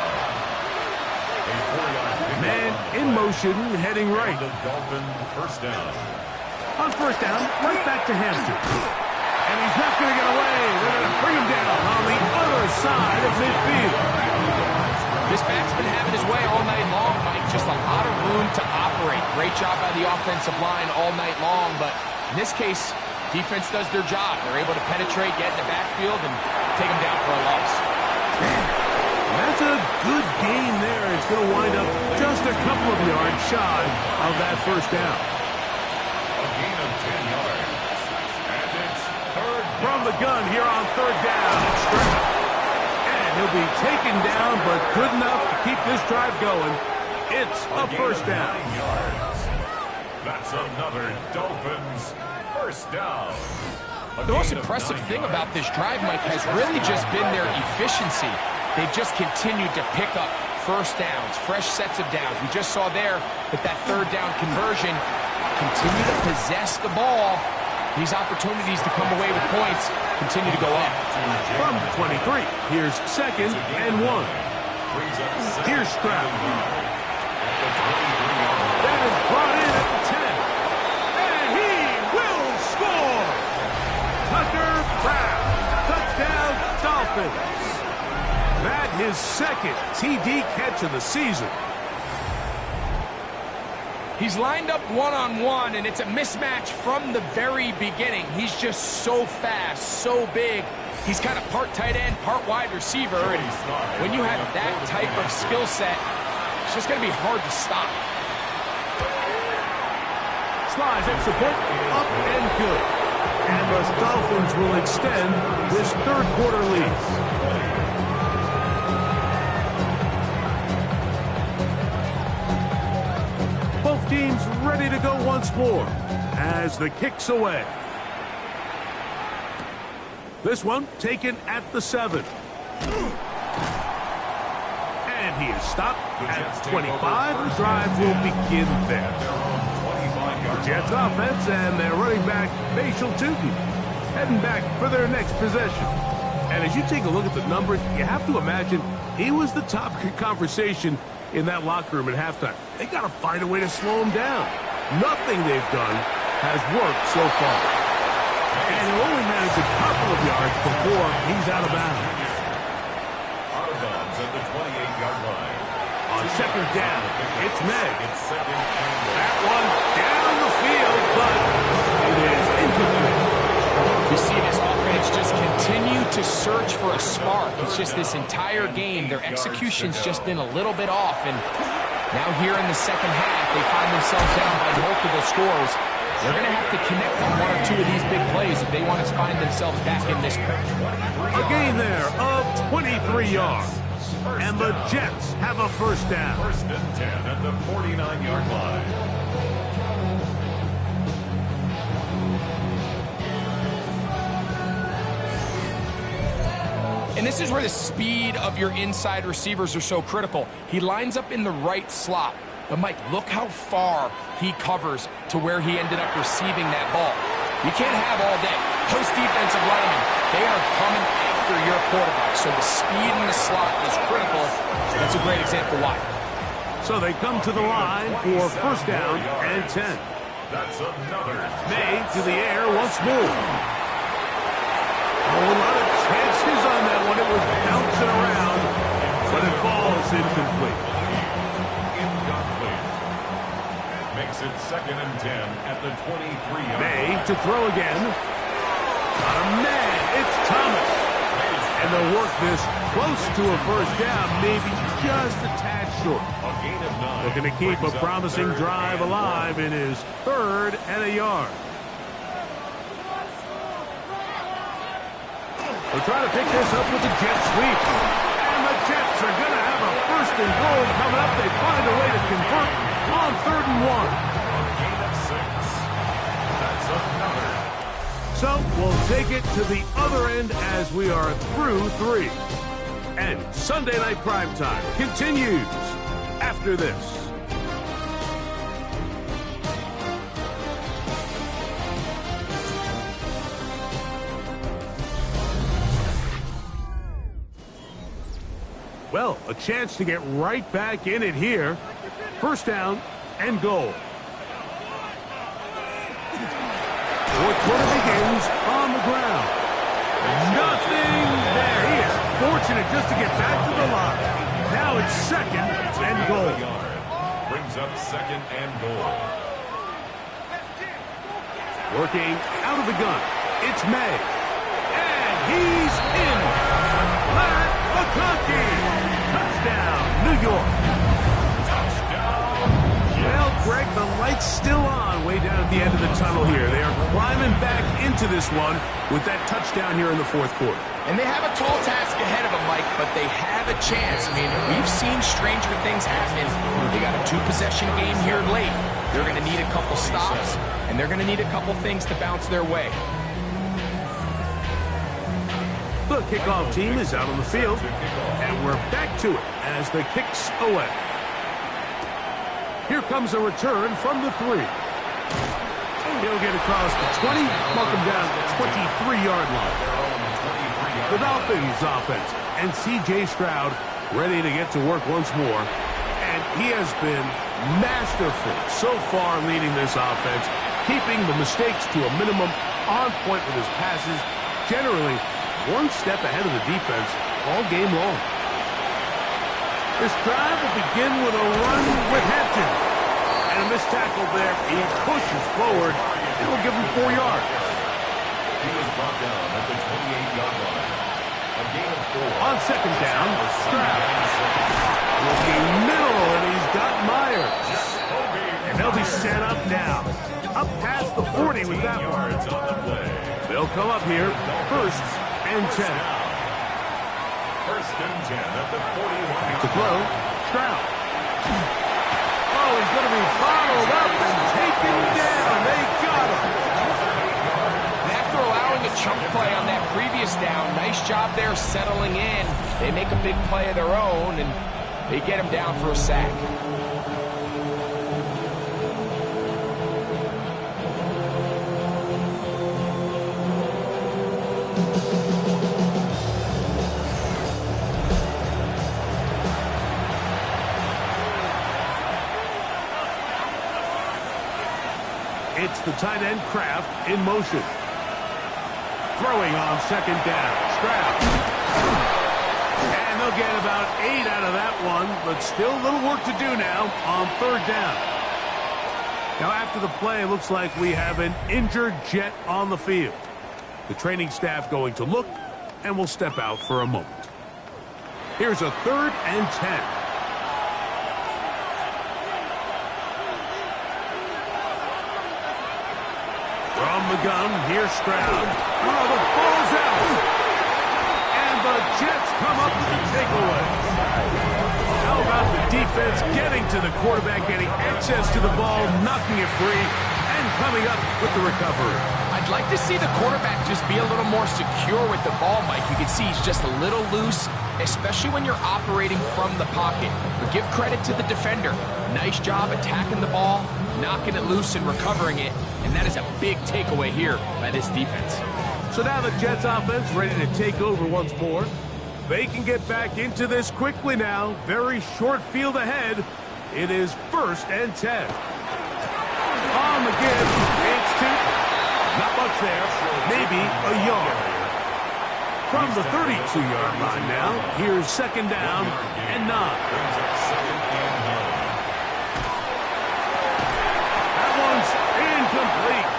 A 4-yard pickup. Man in motion, heading right. The Dolphin 1st down. On 1st down, right back to Hampton. And he's not going to get away. They're going to bring him down on the other side of midfield. This back's been having his way all night long, Mike. Just a lot of room to operate. Great job by the offensive line all night long. But in this case, defense does their job. They're able to penetrate, get in the backfield, and take him down for a loss. That's a good gain there. It's going to wind up just a couple of yards shy of that 1st down. A gain of 10 yards. And it's 3rd down. From the gun here on 3rd down, it's Stroud. And he'll be taken down, but good enough to keep this drive going. It's a 1st down. 9 yards. That's another Dolphins 1st down. The most impressive thing about this drive, Mike, has really just been their efficiency. They've just continued to pick up 1st downs, fresh sets of downs. We just saw there with that 3rd down conversion, continue to possess the ball. These opportunities to come away with points continue to go up. From 23, here's 2nd and 1. Here's Stroud. That is brought in at the 10. And he will score! Tucker Pratt. Touchdown, Dolphins. That his 2nd TD catch of the season. He's lined up one-on-one, and it's a mismatch from the very beginning. He's just so fast, so big. He's kind of part tight end, part wide receiver, and when you have that type of skill set, it's just going to be hard to stop. Slides extra point, up and good. And the Dolphins will extend this third quarter lead. Both teams ready to go once more as the kick's away. This one taken at the 7. And he is stopped at 25. The drive will begin there. The Jets offense and their running back, Bashal Tootin, heading back for their next possession. And as you take a look at the numbers, you have to imagine he was the top conversation in that locker room at halftime. They got to find a way to slow him down. Nothing they've done has worked so far. And he'll only manage a couple of yards before he's out of bounds. Out of bounds at the 28-yard line. On second down, it's Meg. That one down the field, but it is incomplete. You see this offense just continue to search for a spark. It's just this entire game, their execution's just been a little bit off. And now here in the second half, they find themselves down by multiple scores. They're going to have to connect on one or two of these big plays if they want to find themselves back in this. A gain there of 23 yards. And the Jets have a first down. First and 10 at the 49-yard line. And this is where the speed of your inside receivers are so critical. He lines up in the right slot. But, Mike, look how far he covers to where he ended up receiving that ball. You can't have all day. Post defensive linemen, they are coming after your quarterback. So the speed in the slot is critical. That's a great example why. So they come to the line for first down and 10. That's another. May to the air once more. Oh, a lot of chances on that one. It was bouncing around, but it falls incomplete. Incomplete. Makes it second and 10 at the 23-yard line. May to throw again. Got a man. It's Thomas. And they'll work this close to a first down, maybe just a tad short. A gain of 9. Looking to keep a promising drive alive in his third and a yard. They'll try to pick this up with the jet sweep. And the Jets are going to have a first and goal coming up. They find a way to convert on 3rd and 1. A gain of 6. That's another. So we'll take it to the other end as we are through 3. And Sunday Night Primetime continues after this. Well, a chance to get right back in it here. First down and goal. Fourth quarter begins on the ground. Nothing there. He is fortunate just to get back to the line. Now it's second and goal. Brings up second and goal. Working out of the gun. It's May. And he's in. Matt McConkey. Touchdown, New York. Well, Greg, the light's still on way down at the end of the tunnel here. They are climbing back into this one with that touchdown here in the fourth quarter. And they have a tall task ahead of them, Mike, but they have a chance. I mean, we've seen stranger things happen. They got a 2-possession game here late. They're going to need a couple stops, and they're going to need a couple things to bounce their way. The kickoff team is out on the field, and we're back to it as the kick's away. Here comes a return from the 3. He'll get across the 20, mark him down at the 23-yard line. The Dolphins offense and C.J. Stroud ready to get to work once more. And he has been masterful so far leading this offense, keeping the mistakes to a minimum, on point with his passes, generally one step ahead of the defense all game long. This drive will begin with a run with Hampton. And And a missed tackle there. He pushes forward. It'll give him 4 yards. He was brought down at the 28-yard line. A gain of 4. On second down, Stroud. Looking middle, and he's got Myers. And they'll be set up now. Up past the 40 with that one. They'll come up here, 1st and 10. 1st and 10 at the 41. To throw, Stroud. Oh, he's going to be followed up and taken down. They got him. And after allowing a chunk play on that previous down, nice job there settling in. They make a big play of their own, and they get him down for a sack. It's the tight end Kraft in motion. Throwing on second down. Stroud. And they'll get about 8 out of that one, but still a little work to do now on 3rd down. Now after the play, it looks like we have an injured Jet on the field. The training staff going to look, and will step out for a moment. Here's a 3rd and 10. From the gun, here's Stroud. Oh, the ball's out. And the Jets come up with the takeaway. How about the defense getting to the quarterback, getting access to the ball, knocking it free, and coming up with the recovery. I'd like to see the quarterback just be a little more secure with the ball, Mike. You can see he's just a little loose, especially when you're operating from the pocket. But give credit to the defender. Nice job attacking the ball, knocking it loose and recovering it. And that is a big takeaway here by this defense. So now the Jets offense ready to take over once more. They can get back into this quickly now. Very short field ahead. It is 1st and 10. On the give, it's 2. Not much there. Maybe a yard. From the 32-yard line now, here's 2nd down and 9. That one's incomplete.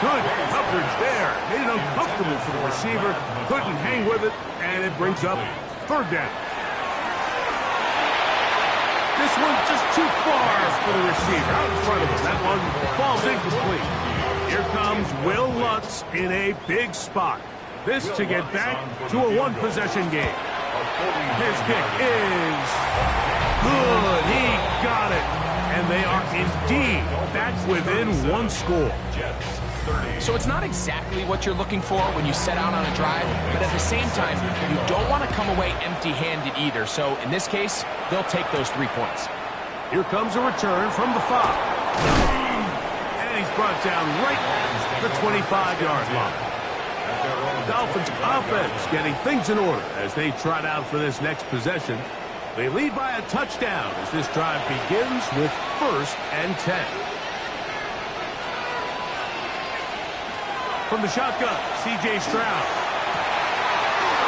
Good coverage there. Made it uncomfortable for the receiver. Couldn't hang with it, and it brings up 3rd down. This one just too far for the receiver. Out in front of him. That one falls incomplete. Here comes Will Lutz in a big spot. This to get back to a 1-possession game. His kick is good. He got it. And they are indeed back within 1 score. So it's not exactly what you're looking for when you set out on a drive, but at the same time, you don't want to come away empty-handed either. So in this case, they'll take those 3 points. Here comes a return from the 5. And he's brought down right at the 25-yard line. Dolphins offense getting things in order as they trot out for this next possession. They lead by a touchdown as this drive begins with 1st and 10. From the shotgun, C.J. Stroud.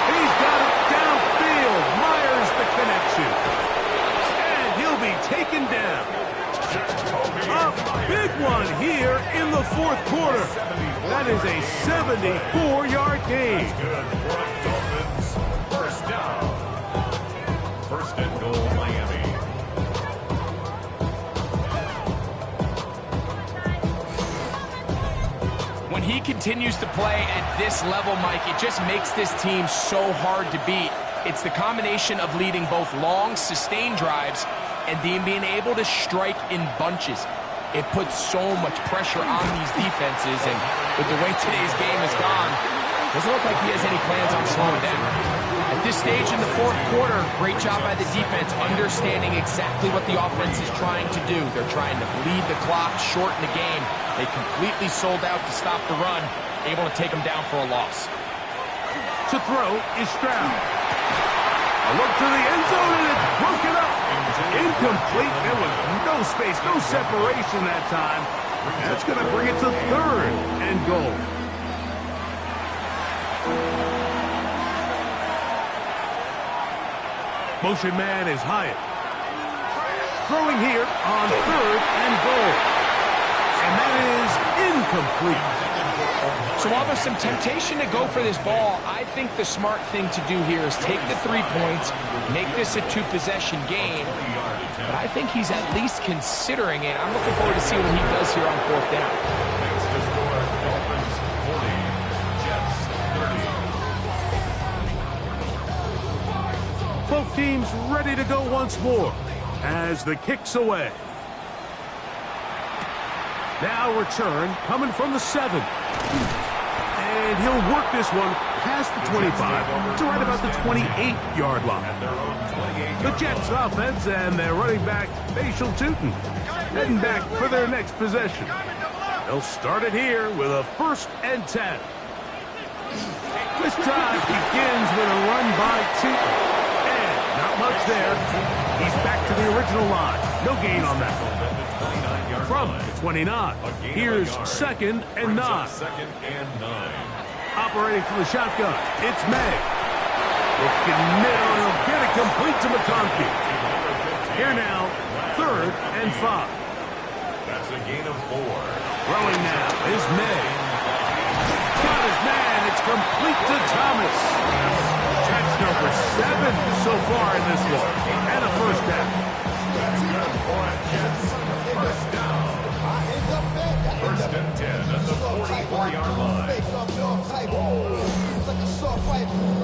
He's got it downfield. Myers the connection. And he'll be taken down. A big one here in the 4th quarter. That is a 74-yard gain. Dolphins. 1st down. 1st and goal, Miami. When he continues to play at this level, Mike, it just makes this team so hard to beat. It's the combination of leading both long, sustained drives and then being able to strike in bunches. It puts so much pressure on these defenses, and with the way today's game has gone, doesn't look like he has any plans on slowing down. At this stage in the 4th quarter, great job by the defense, understanding exactly what the offense is trying to do. They're trying to bleed the clock, shorten the game. They completely sold out to stop the run, able to take them down for a loss. To throw is Stroud. A look to the end zone, and it's broken up. Incomplete. There was no space, no separation that time. That's going to bring it to 3rd and goal. Motion man is Hyatt. throwing here on 3rd and goal. And that is incomplete. So while there's some temptation to go for this ball, I think the smart thing to do here is take the 3 points, make this a 2-possession game. But I think he's at least considering it. I'm looking forward to see what he does here on 4th down. Next to score, Dolphins 40, Jets 30. Both teams ready to go once more as the kick's away. Now return coming from the 7. And he'll work this one past the 25 to right about the 28-yard line. The Jets offense and their running back, Facial Tootin, heading back for their next possession. They'll start it here with a 1st and 10. This drive begins with a run by Tootin. And not much there. He's back to the original line. No gain on that. From the 29, here's 2nd and 9. Operating from the shotgun, it's May. Looking middle, he'll get it complete to McConkey. Here now, 3rd and 5. That's a gain of 4. Throwing now is May. Got his man, it's complete to Thomas. Catch number 7 so far in this one, and a 1st down. That's good for a Jets. 1st down. 1st and 10 at the 44-yard line.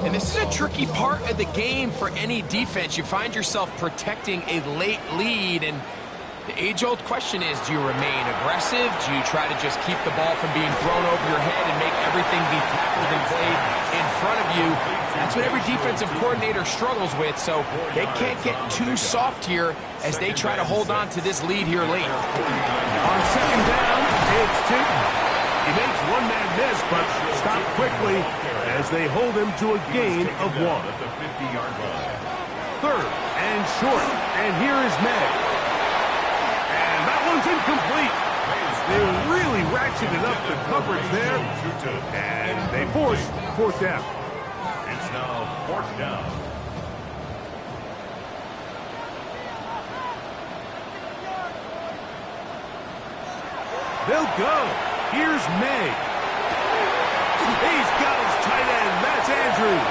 And this is a tricky part of the game for any defense. You find yourself protecting a late lead, and the age-old question is, do you remain aggressive? Do you try to just keep the ball from being thrown over your head and make everything be tackled and played in front of you? That's what every defensive coordinator struggles with, so they can't get too soft here as they try to hold on to this lead here late. On 2nd down, it's Tootin. He makes one man miss, but stop quickly as they hold him to a gain of 1. At the 50-yard line. 3rd and short, and here is May. And that one's incomplete. They really ratcheted up the coverage there, and they forced 4th down. It's now 4th down. They'll go. Here's May. He's got his tight end. That's Andrews.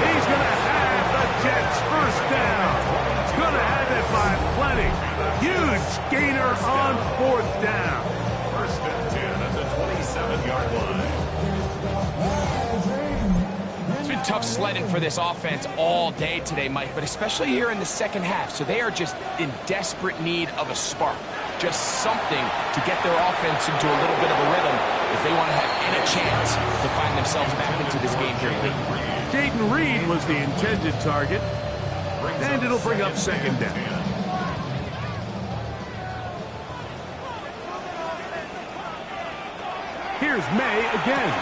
He's going to have the Jets 1st down. Going to have it by plenty. Huge gainer on 4th down. 1st and 10 at the 27-yard line. It's been tough sledding for this offense all day today, Mike, but especially here in the 2nd half. So they are just in desperate need of a spark. Just something to get their offense into a little bit of a rhythm if they want to have any chance to find themselves back into this game here late. Jaden Reed was the intended target, and it'll bring up 2nd down. Here's May again.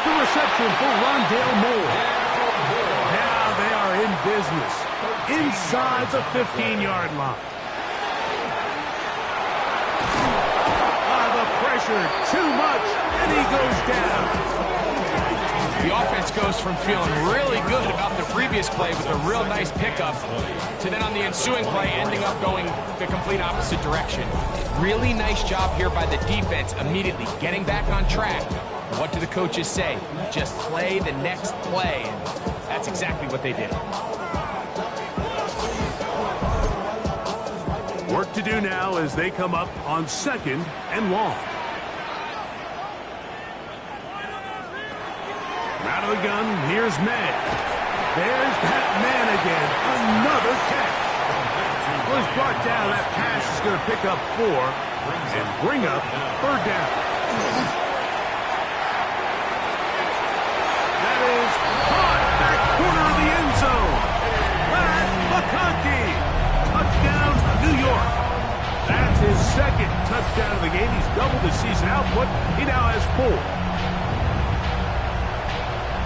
The reception for Rondale Moore. Now they are in business inside the 15-yard line. Too much, and he goes down. The offense goes from feeling really good about the previous play with a real nice pickup to then on the ensuing play ending up going the complete opposite direction. Really nice job here by the defense immediately getting back on track. What do the coaches say? Just play the next play, and that's exactly what they did. Work to do now as they come up on 2nd and long. Out of the gun, here's May. There's that man again. Another catch. Was brought down. That pass is going to pick up 4 and bring up 3rd down. That is caught back corner of the end zone. That's McConkey. Touchdown, New York. That's his 2nd touchdown of the game. He's doubled his season output. He now has 4.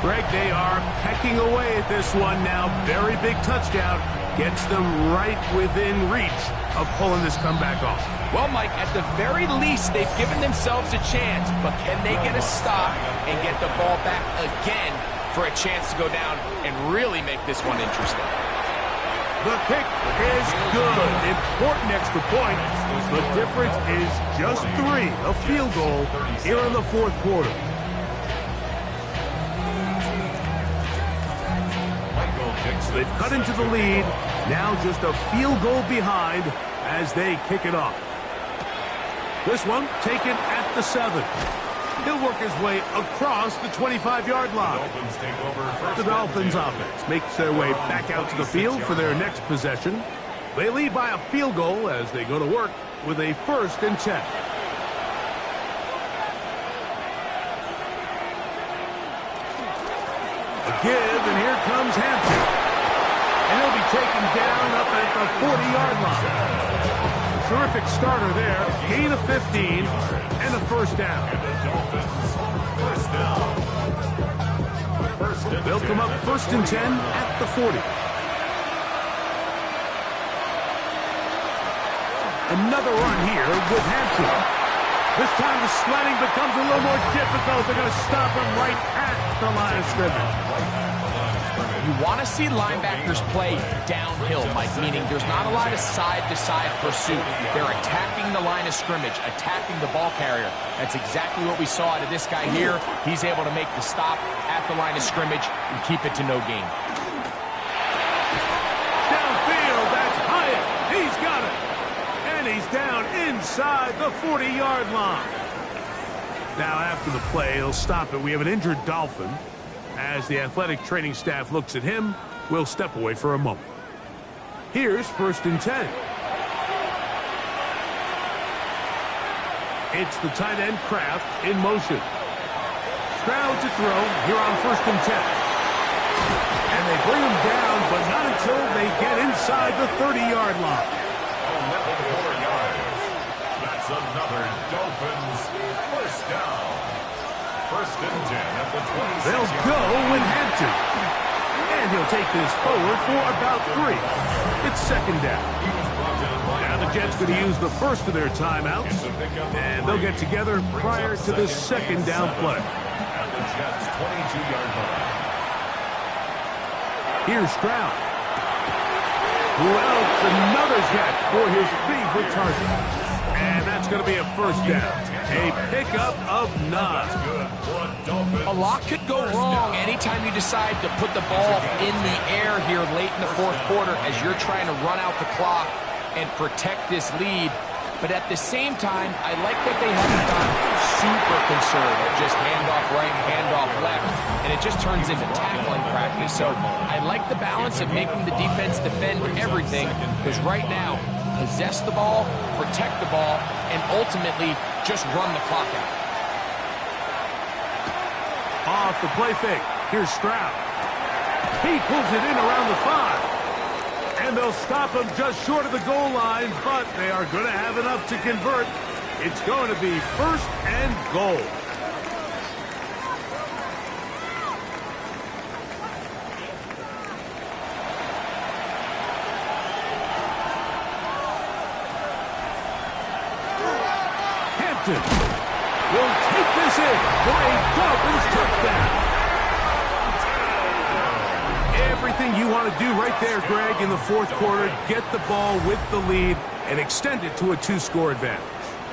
Greg, they are pecking away at this one now. Very big touchdown. Gets them right within reach of pulling this comeback off. Well, Mike, at the very least, they've given themselves a chance. But can they get a stop and get the ball back again for a chance to go down and really make this one interesting? The kick is good. Important extra point. The difference is just 3. A field goal here in the fourth quarter. They've cut into the lead. Now just a field goal behind as they kick it off. This one taken at the 7. He'll work his way across the 25-yard line. The Dolphins offense makes their way back out to the field for their next possession. They lead by a field goal as they go to work with a 1st and 10. A give, and here comes Hampton. And he'll be taken down up at the 40-yard line. Terrific starter there. Gain of 15 and a 1st down. They'll come up 1st and 10 at the 40. Another run here with Hampton. This time the sledding becomes a little more difficult. They're going to stop him right at the line of scrimmage. You want to see linebackers play downhill, Mike, meaning there's not a lot of side-to-side pursuit. They're attacking the line of scrimmage, attacking the ball carrier. That's exactly what we saw out of this guy here. He's able to make the stop at the line of scrimmage and keep it to no gain. Downfield, that's Hyatt. He's got it. And he's down inside the 40-yard line. Now, after the play, he'll stop it. We have an injured Dolphin. As the athletic training staff looks at him, we'll step away for a moment. Here's 1st and 10. It's the tight end Kraft in motion. Stroud to throw here on 1st and 10. And they bring him down, but not until they get inside the 30-yard line. 11 yards. That's another Dolphins 1st down. 1st and 10 at the 26. They'll go with Hampton. And he'll take this forward for about 3. It's 2nd down. Now the Jets going to use the first of their timeouts. And they'll get together prior to the 2nd down play. At the Jets' 22-yard line. Here's Stroud. Who else? Another catch for his favorite target. And that's going to be a 1st down. A pickup of 9. A lot could go wrong anytime you decide to put the ball in the air here late in the fourth quarter as you're trying to run out the clock and protect this lead. But at the same time, I like that they haven't gone super conservative. Just handoff right, handoff left, and it just turns into tackling practice. So I like the balance of making the defense defend everything, because right now, possess the ball, protect the ball, and ultimately just run the clock out. Off the play fake. Here's Stroud. He pulls it in around the 5. And they'll stop him just short of the goal line, but they are going to have enough to convert. It's going to be 1st and goal. Hampton will take this in for a Dolphins touchdown. Everything you want to do right there, Greg, in the fourth quarter, get the ball with the lead and extend it to a 2-score advantage.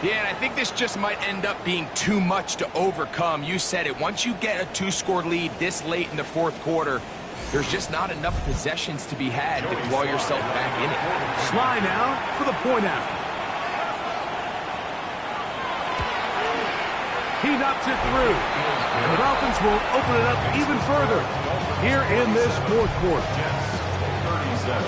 Yeah, and I think this just might end up being too much to overcome. You said it. Once you get a 2-score lead this late in the fourth quarter, there's just not enough possessions to be had to claw yourself back in it. Sly now for the point after. He knocks it through. And the Dolphins will open it up even further here in this fourth quarter. 37.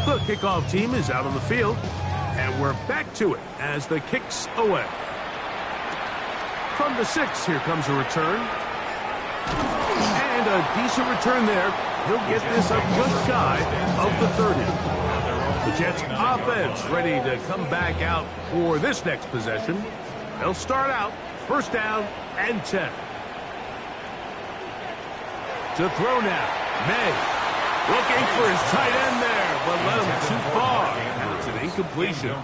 The kickoff team is out on the field, and we're back to it as the kick's away. From the 6, here comes a return. And a decent return there. He'll get this up just shy of the 30. The Jets offense ready to come back out for this next possession. They'll start out 1st down and 10. To throw now, May. Looking for his tight end there, but let him too far. And it's an incompletion.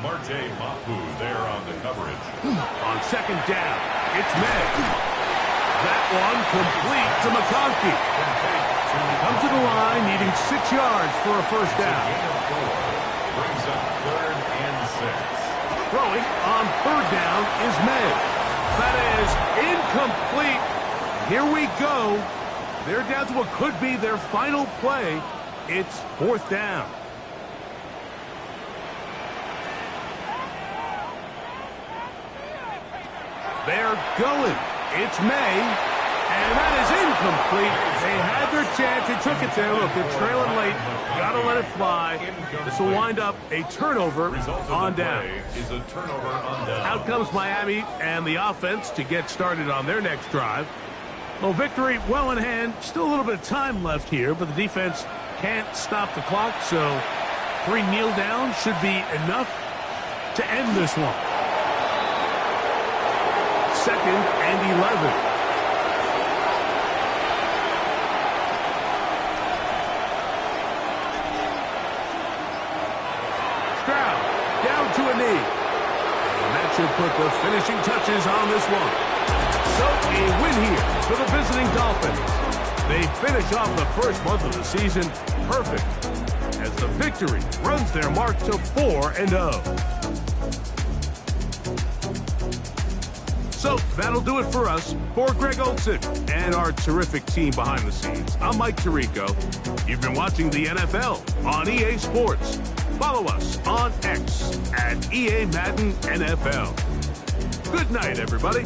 Marte Mapu there on the coverage. On 2nd down, it's May. That one complete to McConkey. Comes to the line, needing 6 yards for a first down. Brings up 3rd and 6. Throwing on 3rd down is May. That is incomplete. Here we go. They're down to what could be their final play. It's 4th down. They're going. It's May. And that is incomplete. They had their chance. They took it there. Look, they're trailing late. Got to let it fly. This will wind up a turnover on down. Is a turnover on down. Out comes Miami and the offense to get started on their next drive. Well, victory well in hand. Still a little bit of time left here, but the defense can't stop the clock, so 3 kneel downs should be enough to end this one. 2nd and 11. Stroud down to a knee. And that should put the finishing touches on this one. So a win here for the visiting Dolphins. They finish off the first month of the season perfect as the victory runs their mark to 4-0. So that'll do it for us. For Greg Olson and our terrific team behind the scenes, I'm Mike Tirico. You've been watching the NFL on EA Sports. Follow us on X at EA Madden NFL. Good night, everybody.